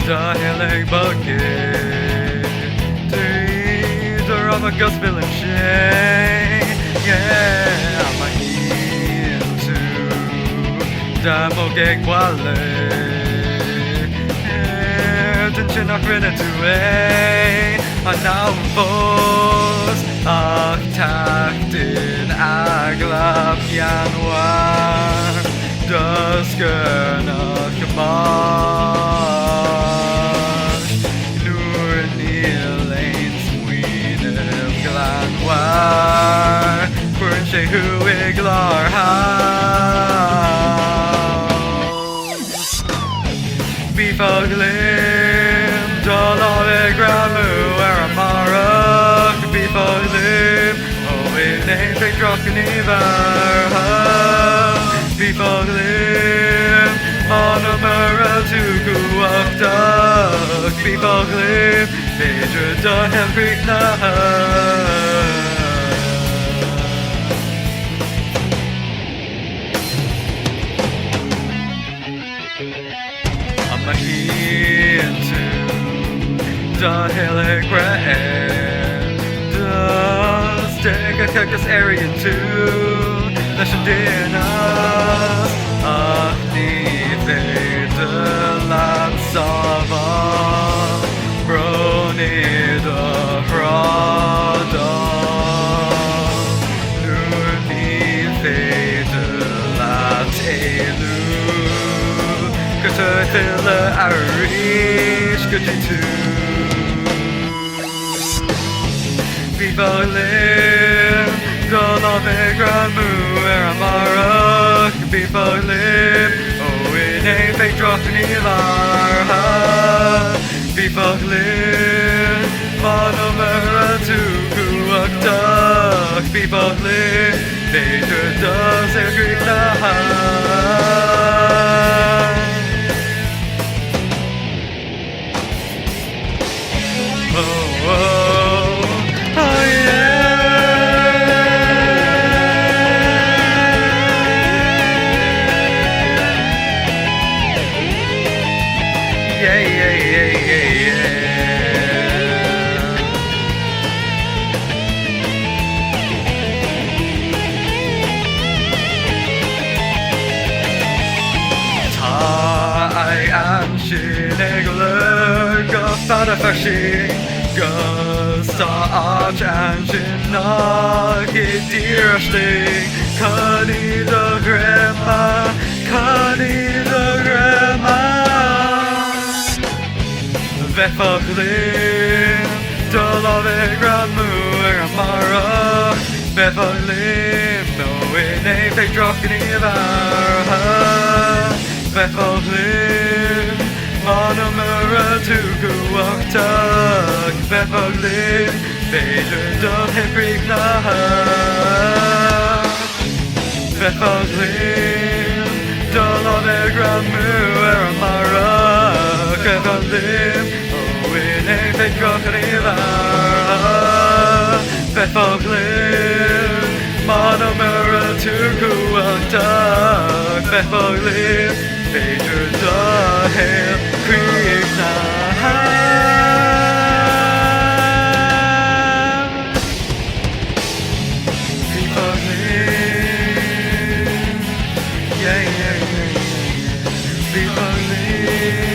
Dialing bucket, teaser of a gospel and shame. Yeah, I'm into damo che quale. Attention, I'm ready to a. I'm now boss. Takten aglap januar. Duskerna kemas. Nur Nielain Sweden glanwar. Burn she who iglar house. Be fuglim. Dollar gramu aramara. Be fuglim. Oh, it ain't big drunken either. Be fuglim. On a murra to go up duck. Be fuglim. Major Dunham Creek I'm a into the hilly grand. Does take a cactus area too. Nation dinas. The lands of Brony the Prada. Nurni the Latelu. Kutufilla Arish Kujitu. Viva Lim. Dolome Gramu Aramara. Viva Lim. Ain't fake dropping either. Be fucklin', monomera to kuak duck. Be fucklin', major does every night. Oh, oh, oh yeah. Shinegler gafana fashi Gusta arch and shinaki dearly Kani the grandma Kani the grandma Vefaglim Dolove gramu Amara Vefaglim No it ain't fake dropping either Vefaglim Monomera to go walk tuck, Vefaglim, Vader don't have Greek Vefaglim, Dolove Gramu Aramara, Vefaglim, oh it ain't fake crocodile. Vefaglim, Monomera to go walk tuck, Vefaglim, Vader don't have Creek People live, yeah, yeah, yeah, yeah. People live.